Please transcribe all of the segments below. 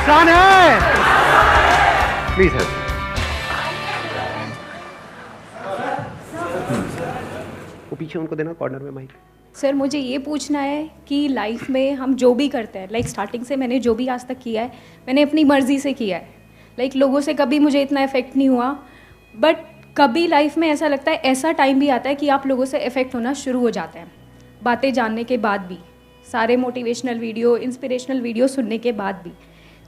आसान है। Please help. वो पीछे उनको देना कॉर्नर में माइक। सर मुझे ये पूछना है कि लाइफ में हम जो भी करते हैं, लाइक स्टार्टिंग से मैंने जो भी आज तक किया है मैंने अपनी मर्ज़ी से किया है। लाइक लोगों से कभी मुझे इतना इफेक्ट नहीं हुआ, बट कभी लाइफ में ऐसा लगता है, ऐसा टाइम भी आता है कि आप लोगों से इफेक्ट होना शुरू हो जाते हैं बातें जानने के बाद भी, सारे मोटिवेशनल वीडियो, इंस्पिरेशनल वीडियो सुनने के बाद भी।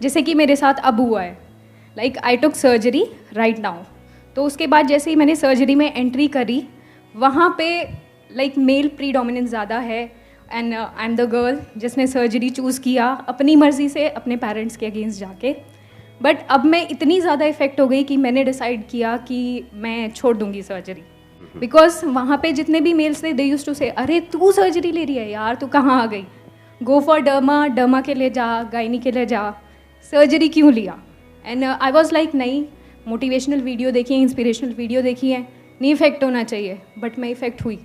जैसे कि मेरे साथ अब हुआ है, like I took surgery right now. तो उसके बाद जैसे ही मैंने सर्जरी में एंट्री करी, वहाँ पे लाइक मेल प्रीडोमिनेंस ज़्यादा है and I am the girl जिसने सर्जरी चूज़ किया अपनी मर्ज़ी से, अपने पेरेंट्स के अगेंस्ट जाके। बट अब मैं इतनी ज़्यादा इफेक्ट हो गई कि मैंने डिसाइड किया कि मैं छोड़ दूंगी सर्जरी, बिकॉज वहाँ पे जितने भी मेल्स थे दे यूज्ड टू से, अरे तू सर्जरी ले रही है यार, तू कहाँ आ गई, गो फॉर डर्मा, डर्मा के लिए जा, गायनी के लिए जा, सर्जरी क्यों लिया। एंड आई वॉज लाइक नहीं, मोटिवेशनल वीडियो देखी है, इंस्पिरेशनल वीडियो देखी है, नहीं इफेक्ट होना चाहिए, बट मैं इफेक्ट हुई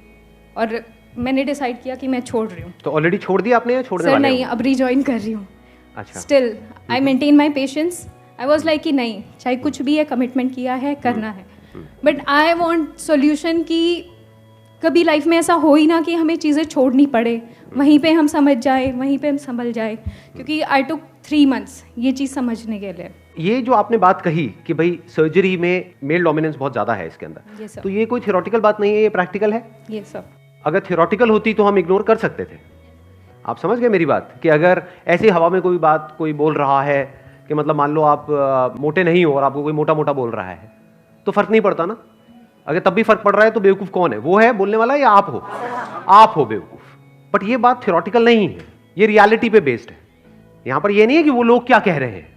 और मैंने डिसाइड किया कि मैं छोड़ रही हूँ। तो ऑलरेडी छोड़ दिया आपने या छोड़ने सर वाले नहीं, हो? अब रिजॉइन कर रही हूँ। अच्छा। Still I maintain my patience. I was like कि नहीं, चाहे कुछ भी है, कमिटमेंट किया है, करना है। बट आई वॉन्ट सोल्यूशन कि कभी लाइफ में ऐसा हो ही ना कि हमें चीज़ें छोड़नी पड़े, वहीं पे हम समझ जाए, वहीं पे हम संभल जाए, क्योंकि आई टुक 3 months ये चीज़ समझने के लिए। ये जो आपने बात कही कि भाई सर्जरी में मेल डोमिनेंस बहुत ज़्यादा है इसके अंदर, Yes, sir. तो ये कोई थियोरेटिकल बात नहीं है, ये प्रैक्टिकल है। ये सब अगर थियोरेटिकल होती तो हम इग्नोर कर सकते थे। आप समझ गए मेरी बात, कि अगर ऐसी हवा में कोई बात कोई बोल रहा है कि मतलब मान लो आप मोटे नहीं हो और आपको कोई मोटा मोटा बोल रहा है तो फर्क नहीं पड़ता ना। अगर तब भी फर्क पड़ रहा है तो बेवकूफ़ कौन है, वो है बोलने वाला या आप हो? आप हो बेवकूफ़। बट ये बात थियोरेटिकल नहीं है, ये रियलिटी पे बेस्ड है। यहां पर ये नहीं है कि वो लोग क्या कह रहे हैं,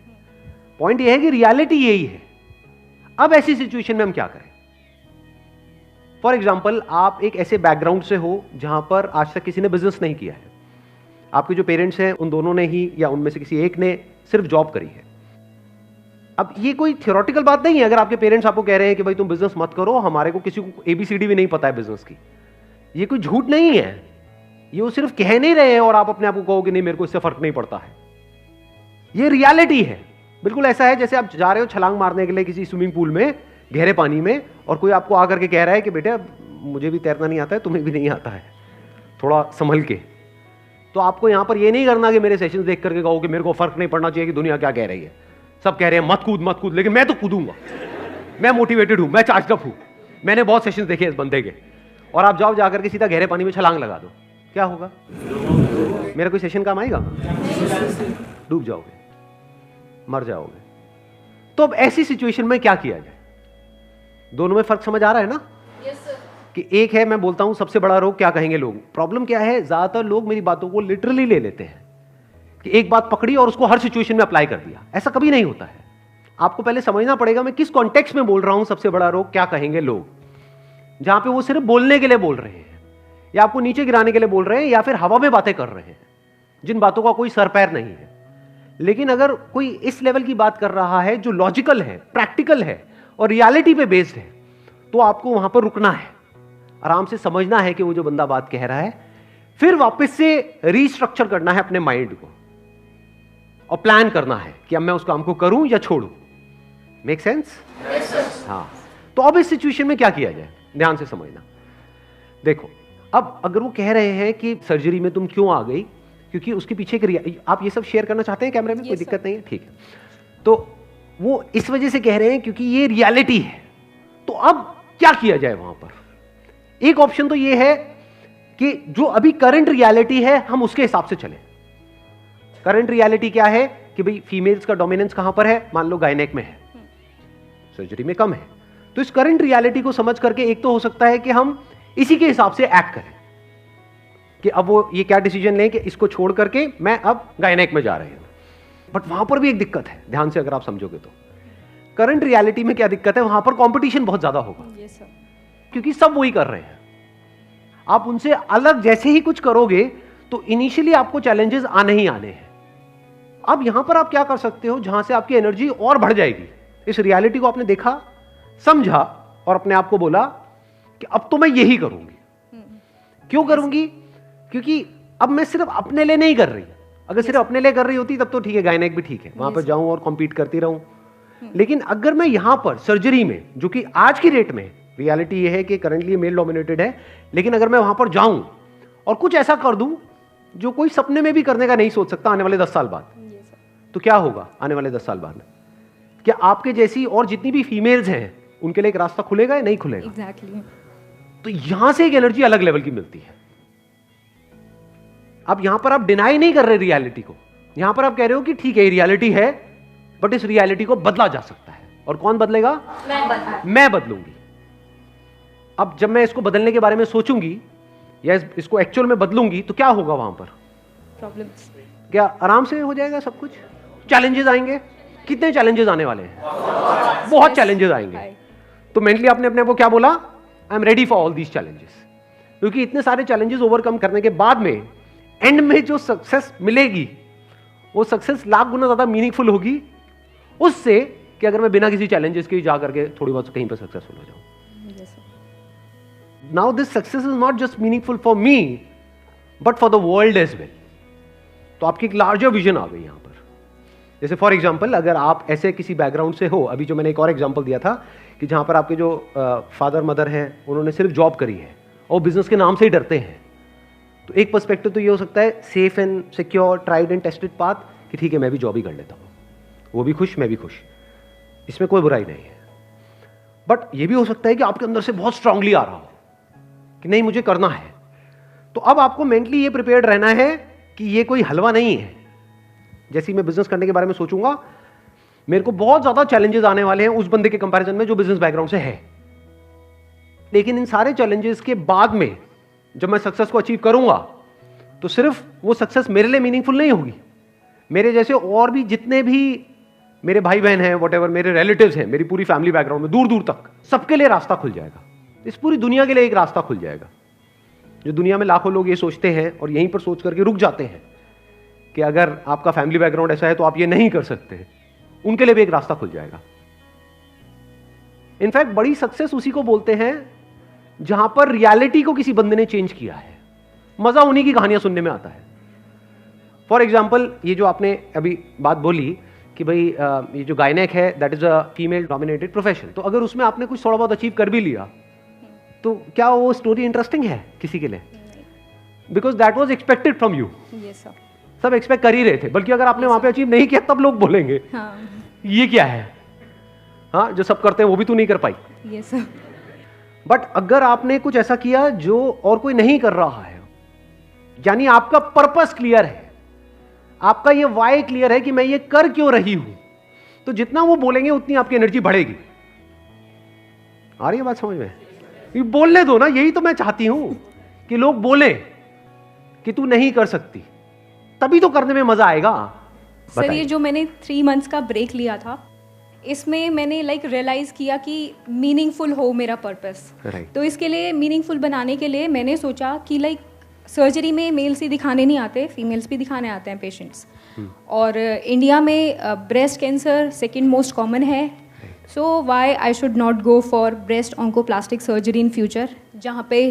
पॉइंट ये है कि रियलिटी यही है। अब ऐसी सिचुएशन में हम क्या करें? फॉर एग्जाम्पल, आप एक ऐसे बैकग्राउंड से हो जहां पर आज तक किसी ने बिजनेस नहीं किया है। आपके जो पेरेंट्स हैं उन दोनों ने ही या उनमें से किसी एक ने सिर्फ जॉब करी है। अब ये कोई थियोरेटिकल बात नहीं है। अगर आपके पेरेंट्स आपको कह रहे हैं कि भाई तुम बिजनेस मत करो, हमारे को किसी को ABCD भी नहीं पता है बिजनेस की, ये कोई झूठ नहीं है, ये वो सिर्फ कह नहीं रहे हैं और आप अपने आप को कहो कि नहीं मेरे को इससे फर्क नहीं पड़ता है। ये रियलिटी है। बिल्कुल ऐसा है जैसे आप जा रहे हो छलांग मारने के लिए किसी स्विमिंग पूल में, गहरे पानी में, और कोई आपको आकर के कह रहा है कि बेटा मुझे भी तैरना नहीं आता है, तुम्हें भी नहीं आता है, थोड़ा संभल के। तो आपको यहां पर ये नहीं करना कि मेरे सेशंस देख करके कहो कि मेरे को फर्क नहीं पड़ना चाहिए कि दुनिया क्या कह रही है। सब कह रहे हैं मत कूद मत कूद, लेकिन मैं तो कूदूंगा, मैं मोटिवेटेड हूं, मैं चार्ज अप हूं, मैंने बहुत सेशंस देखे इस बंदे के। और आप जाओ जाकर के सीधा गहरे पानी में छलांग लगा दो, क्या होगा? मेरा कोई सेशन काम आएगा? डूब जाओगे, मर जाओगे। तो अब ऐसी सिचुएशन में क्या किया जाए? दोनों में फर्क समझ आ रहा है ना? कि एक है, मैं बोलता हूं सबसे बड़ा रोग क्या कहेंगे लोग। प्रॉब्लम क्या है, ज्यादातर लोग मेरी बातों को लिटरली ले लेते हैं कि एक बात पकड़ी और उसको हर सिचुएशन में अप्लाई कर दिया। ऐसा कभी नहीं होता है। आपको पहले समझना पड़ेगा मैं किस कॉन्टेक्स्ट में बोल रहा हूं। सबसे बड़ा रोग क्या कहेंगे लोग, जहां पे वो सिर्फ बोलने के लिए बोल रहे हैं या आपको नीचे गिराने के लिए बोल रहे हैं या फिर हवा में बातें कर रहे हैं, जिन बातों का कोई सर पैर नहीं है। लेकिन अगर कोई इस लेवल की बात कर रहा है जो लॉजिकल है, प्रैक्टिकल है और रियलिटी पे बेस्ड है, तो आपको वहां पर रुकना है, आराम से समझना है कि वो जो बंदा बात कह रहा है, फिर वापस से रीस्ट्रक्चर करना है अपने माइंड को और प्लान करना है कि अब मैं उस काम को करूं या छोड़ूं। Make sense? हाँ। तो अब इस सिचुएशन में क्या किया जाए, ध्यान से समझना। देखो, अब अगर वो कह रहे हैं कि सर्जरी में तुम क्यों आ गई, क्योंकि उसके पीछे आप ये सब शेयर करना चाहते हैं कैमरे में? कोई दिक्कत नहीं है, ठीक है। तो वो इस वजह से कह रहे हैं क्योंकि ये रियलिटी है। तो अब क्या किया जाए वहां पर? एक ऑप्शन तो ये है कि जो अभी करंट रियलिटी है हम उसके हिसाब से चलें। करंट रियलिटी क्या है कि भाई फीमेल्स का डोमिनेंस कहां पर है, मान लो गायनेक में है, सर्जरी में कम है। तो इस करंट रियलिटी को समझ करके एक तो हो सकता है कि हम इसी के हिसाब से एक्ट करें कि अब वो ये क्या डिसीजन लें कि इसको छोड़ करके मैं अब गायनेक में जा रही हूं। बट वहां पर भी एक दिक्कत है, ध्यान से अगर आप समझोगे तो। करंट रियलिटी में क्या दिक्कत है, वहां पर कंपटीशन बहुत ज्यादा होगा। क्योंकि सब वही कर रहे हैं। आप उनसे अलग जैसे ही कुछ करोगे तो इनिशियली आपको चैलेंजेस आने ही आने हैं। अब यहां पर आप क्या कर सकते हो, जहां से आपकी एनर्जी और बढ़ जाएगी। इस रियलिटी को आपने देखा, समझा और अपने आप को बोला कि अब तो मैं यही करूंगी। क्यों करूंगी? क्योंकि अब मैं सिर्फ अपने लिए नहीं कर रही, अगर सिर्फ अपने लिए कर रही होती तब तो ठीक है, गायनेक भी ठीक है, वहां पर जाऊं और कॉम्पीट करती रहूं। लेकिन अगर मैं यहां पर सर्जरी में, जो कि आज की डेट में रियलिटी ये है कि करंटली मेल डोमिनेटेड है, लेकिन अगर मैं वहां पर जाऊं और कुछ ऐसा कर दूं जो कोई सपने में भी करने का नहीं सोच सकता आने वाले 10 साल बाद, तो क्या होगा आने वाले 10 साल बाद? क्या आपके जैसी और जितनी भी फीमेल्स हैं उनके लिए एक रास्ता खुलेगा या नहीं खुलेगा? एग्जैक्टली। तो यहां से एक एनर्जी अलग लेवल की मिलती है। अब यहां पर आप डिनाई नहीं कर रहे रियलिटी को, यहां पर आप कह रहे हो कि ठीक है रियलिटी है, बट इस रियलिटी को बदला जा सकता है। और कौन बदलेगा? मैं बदलूंगी। अब जब मैं इसको बदलने के बारे में सोचूंगी या इसको एक्चुअल में बदलूंगी तो क्या होगा वहां पर? प्रॉब्लम्स। क्या आराम से हो जाएगा सब कुछ? चैलेंजेस आएंगे? कितने चैलेंजेस आने वाले हैं? बहुत चैलेंजेस आएंगे। तो मेंटली आपने अपने को क्या बोला? I am ready for all these challenges. क्योंकि इतने सारे चैलेंजेस ओवरकम करने के बाद में एंड में जो सक्सेस मिलेगी वो सक्सेस लाख गुना ज्यादा मीनिंगफुल होगी उससे कि अगर मैं बिना किसी चैलेंजेस के जा करके थोड़ी बहुत कहीं पर सक्सेसफुल हो जाऊं। Now this success is not just meaningful for me but for the world as well. तो आपकी एक लार्जर विजन आ गई यहां पर। जैसे फॉर एग्जाम्पल अगर आप ऐसे किसी बैकग्राउंड से हो, अभी जो मैंने एक और एग्जाम्पल दिया था कि जहां पर आपके जो फादर मदर हैं उन्होंने सिर्फ जॉब करी है और बिजनेस के नाम से ही डरते हैं, तो एक पर्सपेक्टिव तो ये हो सकता है safe and secure tried and tested path कि ठीक है मैं भी जॉब ही कर लेता हूं, वो भी खुश मैं भी खुश, इसमें कोई बुराई नहीं है। बट ये भी हो सकता है कि आपके अंदर से बहुत स्ट्रांगली आ रहा हो कि नहीं मुझे करना है। तो अब आपको मेंटली ये प्रिपेयर्ड रहना है कि ये कोई हलवा नहीं है। जैसे ही मैं बिजनेस करने के बारे में सोचूंगा मेरे को बहुत ज्यादा चैलेंजेस आने वाले हैं उस बंदे के कंपैरिजन में जो बिजनेस बैकग्राउंड से है। लेकिन इन सारे चैलेंजेस के बाद में जब मैं सक्सेस को अचीव करूंगा तो सिर्फ वो सक्सेस मेरे लिए मीनिंगफुल नहीं होगी, मेरे जैसे और भी जितने भी मेरे भाई बहन हैं, वॉट एवर मेरे रिलेटिव्स हैं, मेरी पूरी फैमिली बैकग्राउंड में दूर दूर तक सबके लिए रास्ता खुल जाएगा। इस पूरी दुनिया के लिए एक रास्ता खुल जाएगा। जो दुनिया में लाखों लोग ये सोचते हैं और यहीं पर सोच करके रुक जाते हैं कि अगर आपका फैमिली बैकग्राउंड ऐसा है तो आप ये नहीं कर सकते, उनके लिए भी एक रास्ता खुल जाएगा। इनफैक्ट बड़ी सक्सेस उसी को बोलते हैं जहां पर रियलिटी को किसी बंदे ने चेंज किया है। मजा उन्हीं की कहानियां सुनने में आता है। फॉर एग्जाम्पल ये जो आपने अभी बात बोली कि भाई ये जो गायनेक है that is a female dominated profession, तो अगर उसमें आपने कुछ थोड़ा बहुत अचीव कर भी लिया तो क्या वो स्टोरी इंटरेस्टिंग है किसी के लिए? Because that was expected from you. सब एक्सपेक्ट कर ही रहे थे, बल्कि अगर आपने वहां पे अचीव नहीं किया तब लोग बोलेंगे ये क्या है, हाँ जो सब करते हैं वो भी तू नहीं कर पाई। बट अगर आपने कुछ ऐसा किया जो और कोई नहीं कर रहा है, यानी आपका पर्पस क्लियर है, आपका ये वाई क्लियर है कि मैं ये कर क्यों रही हूं, तो जितना वो बोलेंगे उतनी आपकी एनर्जी बढ़ेगी। आ रही है बात समझ में? ये बोलने दो ना, यही तो मैं चाहती हूं कि लोग बोले कि तू नहीं कर सकती, तभी तो करने में मजा आएगा। सर ये जो मैंने 3 मंथ्स का ब्रेक लिया था इसमें मैंने रियलाइज किया कि मीनिंगफुल हो मेरा पर्पस। तो इसके लिए मीनिंगफुल बनाने के लिए मैंने सोचा कि सर्जरी में मेल्स ही दिखाने नहीं आते, फीमेल्स भी दिखाने आते हैं पेशेंट्स। और इंडिया में breast cancer second most common है, so why I should not go for breast oncoplastic surgery in future, जहाँ पे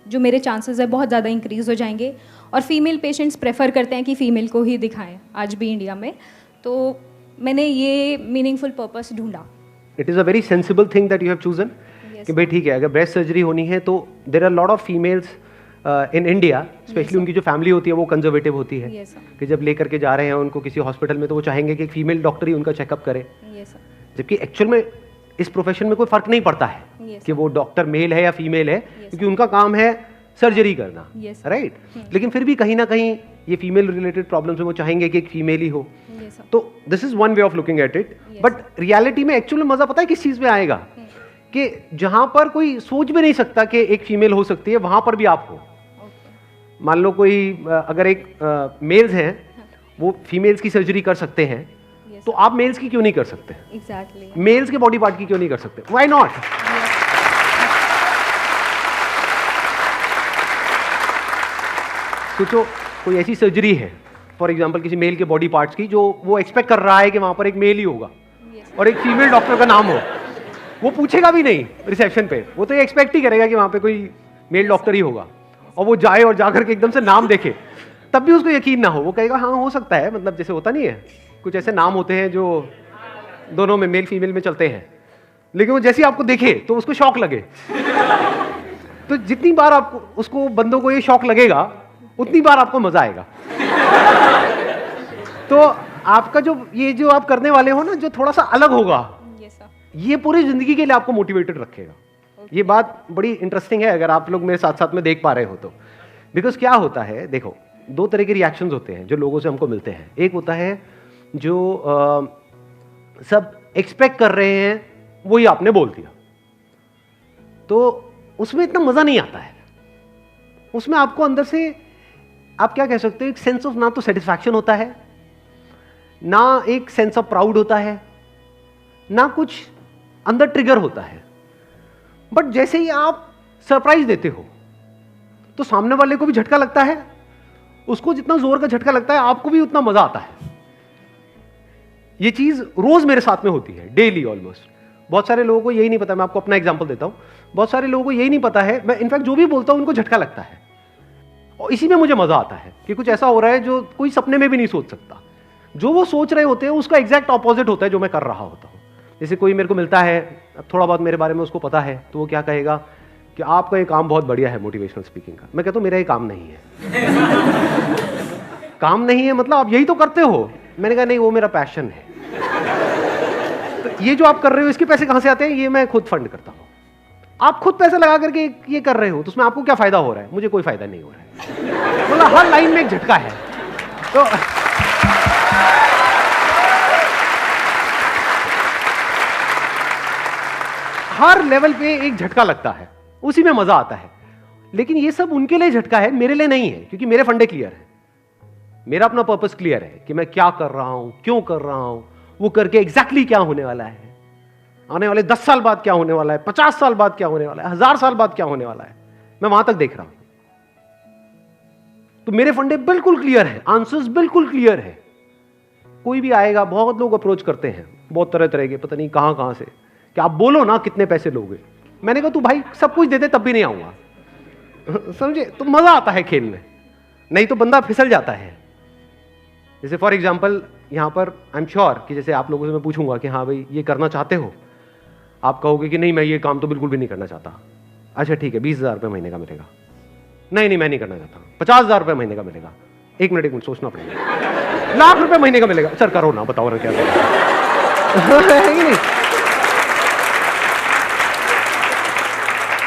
जो मेरे चांसेस है बहुत ज़्यादा इंक्रीज हो जाएंगे। और फीमेल पेशेंट्स प्रेफर करते हैं कि फ़ीमेल को ही दिखाएं आज भी इंडिया में। तो मैंने ये मीनिंगफुल पर्पस ढूंढा। It is a very sensible thing that you have chosen कि भाई ठीक है अगर ब्रेस्ट सर्जरी होनी है तो there are lot of females in India, specially उनकी जो फैमिली होती है वो कंजर्वेटिव होती है कि जब लेकर के जा रहे हैं उनको किसी हॉस्पिटल में तो वो चाहेंगे कि एक फीमेल डॉक्टर ही उनका चेकअप करे। जबकि एक्चुअल में इस प्रोफेशन में कोई फर्क नहीं पड़ता है कि वो डॉक्टर मेल है या फीमेल है, क्योंकि उनका काम है सर्जरी करना, राइट? लेकिन फिर भी कहीं ना कहीं ये फीमेल रिलेटेड प्रॉब्लम्स में वो चाहेंगे कि एक फीमेल ही हो। तो this is one way of looking at it. But reality में एक्चुअली मजा पता है किस चीज में आएगा कि जहां पर कोई सोच भी नहीं सकता कि एक फीमेल हो सकती है, वहां पर भी आप हो। मान लो कोई अगर एक मेल्स हैं वो फीमेल्स की सर्जरी कर सकते हैं, तो आप मेल्स की क्यों नहीं कर सकते? एग्जैक्टली मेल्स के बॉडी पार्ट की क्यों नहीं कर सकते? Why not? सोचो कोई ऐसी सर्जरी है फॉर एग्जांपल किसी मेल के बॉडी पार्ट्स की जो वो एक्सपेक्ट कर रहा है कि वहां पर एक मेल ही होगा और एक फीमेल डॉक्टर का नाम हो, वो पूछेगा भी नहीं रिसेप्शन पे, वो तो ये एक्सपेक्ट ही करेगा कि वहां पे कोई मेल डॉक्टर ही होगा। और वो जाए और जाकर के एकदम से नाम देखे तब भी उसको यकीन ना हो, वो कहेगा हाँ हो सकता है, मतलब जैसे होता नहीं है, कुछ ऐसे नाम होते हैं जो दोनों में मेल फीमेल में चलते हैं, लेकिन वो जैसे ही आपको देखे तो उसको शौक लगे। तो जितनी बार आपको उसको बंदों को ये शौक लगेगा उतनी बार आपको मजा आएगा। तो आपका जो आप करने वाले हो ना, जो थोड़ा सा अलग होगा, ये पूरी जिंदगी के लिए आपको मोटिवेटेड रखेगा। ये बात बड़ी इंटरेस्टिंग है अगर आप लोग मेरे साथ साथ में देख पा रहे हो तो। बिकॉज क्या होता है, देखो दो तरह के रिएक्शंस होते हैं जो लोगों से हमको मिलते हैं। एक होता है जो सब एक्सपेक्ट कर रहे हैं वही आपने बोल दिया, तो उसमें इतना मजा नहीं आता है। उसमें आपको अंदर से आप क्या कह सकते हो, एक सेंस ऑफ ना तो सेटिस्फैक्शन होता है, ना एक सेंस ऑफ प्राउड होता है, ना कुछ अंदर ट्रिगर होता है। बट जैसे ही आप सरप्राइज देते हो तो सामने वाले को भी झटका लगता है, उसको जितना जोर का झटका लगता है आपको भी उतना मजा आता है। ये चीज रोज मेरे साथ में होती है, डेली ऑलमोस्ट। बहुत सारे लोगों को यही नहीं पता, मैं आपको अपना एग्जांपल देता हूं, बहुत सारे लोगों को यही नहीं पता है, मैं इनफैक्ट जो भी बोलता हूं उनको झटका लगता है, और इसी में मुझे मजा आता है कि कुछ ऐसा हो रहा है जो कोई सपने में भी नहीं सोच सकता। जो वो सोच रहे होते हैं उसका एग्जैक्ट ऑपोजिट होता है जो मैं कर रहा होता हूं। जैसे कोई मेरे को मिलता है, अब थोड़ा बहुत मेरे बारे में उसको पता है, तो वो क्या कहेगा कि आपका ये काम बहुत बढ़िया है मोटिवेशनल स्पीकिंग का। मैं कहता हूं मेरा ये काम नहीं है। काम नहीं है मतलब आप यही तो करते हो। मैंने कहा नहीं, वो मेरा पैशन है। तो ये जो आप कर रहे हो इसके पैसे कहां से आते हैं, ये मैं खुद फंड करता हूं। आप खुद पैसे लगा करके ये कर रहे हो तो उसमें आपको क्या फायदा हो रहा है? मुझे कोई फायदा नहीं हो रहा है। मतलब हर लाइन में एक झटका है। तो हर लेवल पे एक झटका लगता है, उसी में मजा आता है। लेकिन ये सब उनके लिए झटका है, मेरे लिए नहीं है, क्योंकि मेरे फंडे क्लियर है, मेरा अपना पर्पस क्लियर है कि मैं क्या कर रहा हूं, क्यों कर रहा हूं, वो करके एग्जैक्टली क्या होने वाला है, आने वाले 10 साल बाद क्या होने वाला है, 50 साल बाद क्या होने वाला है, 1000 साल बाद क्या होने वाला है, मैं वहां तक देख रहा हूं। तो मेरे फंडे बिल्कुल क्लियर है, आंसर्स बिल्कुल क्लियर है। कोई भी आएगा, बहुत लोग अप्रोच करते हैं, बहुत तरह तरह के, पता नहीं कहां कहां से, कि आप बोलो ना कितने पैसे लोगे। मैंने कहा तू भाई सब कुछ दे दे तब भी नहीं आऊंगा। समझे? तो मजा आता है खेल में, नहीं तो बंदा फिसल जाता है। जैसे फॉर एग्जाम्पल यहां पर आई एम श्योर कि जैसे आप लोगों से मैं पूछूंगा कि हाँ भाई ये करना चाहते हो, आप कहोगे कि नहीं मैं ये काम तो बिल्कुल भी नहीं करना चाहता। अच्छा ठीक है, 20,000 रुपये महीने का मिलेगा। नहीं मैं नहीं करना चाहता। 50,000 रुपये महीने का मिलेगा। एक मिनट सोचना पड़ेगा। लाख रुपए महीने का मिलेगा। सर करो ना, बताओ ना क्या नहीं।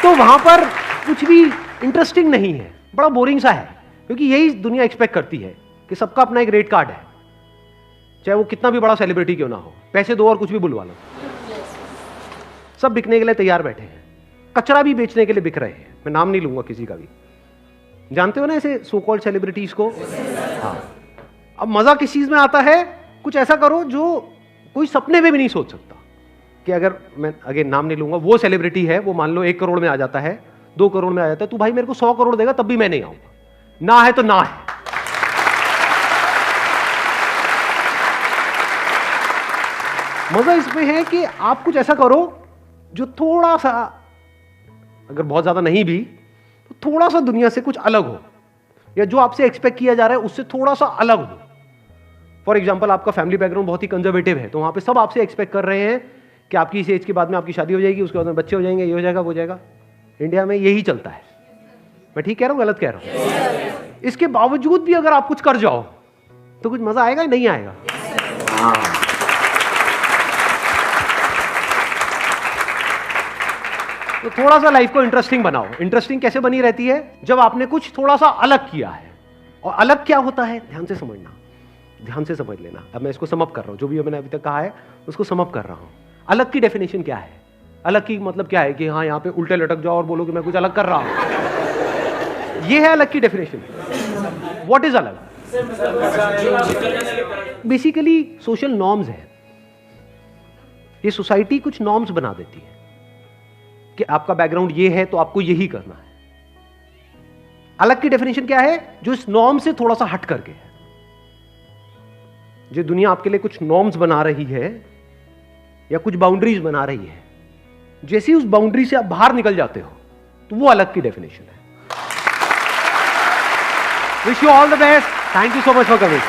तो वहां पर कुछ भी इंटरेस्टिंग नहीं है, बड़ा बोरिंग सा है, क्योंकि यही दुनिया एक्सपेक्ट करती है कि सबका अपना एक रेट कार्ड है, चाहे वो कितना भी बड़ा सेलिब्रिटी क्यों ना हो, पैसे दो और कुछ भी बुलवा लो। सब बिकने के लिए तैयार बैठे हैं, कचरा भी बेचने के लिए बिक रहे हैं। मैं नाम नहीं लूंगा किसी का भी, जानते हो ना ऐसे सो कॉल्ड सेलिब्रिटीज को। हाँ, अब मजा किस चीज में आता है, कुछ ऐसा करो जो कोई सपने में भी नहीं सोच सकता। कि अगर मैं अगेन नाम नहीं लूंगा, वो सेलिब्रिटी है, वो मान लो 1 करोड़ में आ जाता है, 2 करोड़ में आ जाता है, तू भाई मेरे को 100 करोड़ देगा तब भी मैं नहीं आऊंगा, ना है तो ना है। मजा इसमें है कि आप कुछ ऐसा करो जो थोड़ा सा, अगर बहुत ज्यादा नहीं भी तो थोड़ा सा दुनिया से कुछ अलग हो, या जो आपसे एक्सपेक्ट किया जा रहा है उससे थोड़ा सा अलग हो। फॉर एग्जाम्पल आपका फैमिली बैकग्राउंड बहुत ही कंजर्वेटिव है, तो वहां पे सब आपसे एक्सपेक्ट कर रहे हैं कि आपकी इस एज के बाद में आपकी शादी हो जाएगी, उसके बाद में बच्चे हो जाएंगे, ये हो जाएगा वो हो जाएगा। इंडिया में यही चलता है। मैं ठीक कह रहा हूं गलत कह रहा हूं? इसके बावजूद भी अगर आप कुछ कर जाओ तो कुछ मजा आएगा, नहीं आएगा? तो थोड़ा सा लाइफ को इंटरेस्टिंग बनाओ। इंटरेस्टिंग कैसे बनी रहती है? जब आपने कुछ थोड़ा सा अलग किया है। और अलग क्या होता है, ध्यान से समझना, ध्यान से समझ लेना। अब मैं इसको समअप कर रहा हूं, जो भी मैंने अभी तक कहा है उसको समअप कर रहा हूं। अलग की डेफिनेशन क्या है? अलग की मतलब क्या है कि हाँ यहां पे उल्टे लटक जाओ और बोलो कि मैं कुछ अलग कर रहा हूं। ये है अलग की डेफिनेशन। व्हाट इज अलग? बेसिकली सोशल नॉर्म्स है। ये सोसाइटी कुछ नॉर्म्स बना देती है कि आपका बैकग्राउंड ये है तो आपको यही करना है। अलग की डेफिनेशन क्या है? जो इस नॉर्म से थोड़ा सा हट करके है। जो दुनिया आपके लिए कुछ नॉर्म्स बना रही है या कुछ बाउंड्रीज बना रही है, जैसे ही उस बाउंड्री से आप बाहर निकल जाते हो तो वो अलग की डेफिनेशन है। Wish you all the best, thank you so much for coming.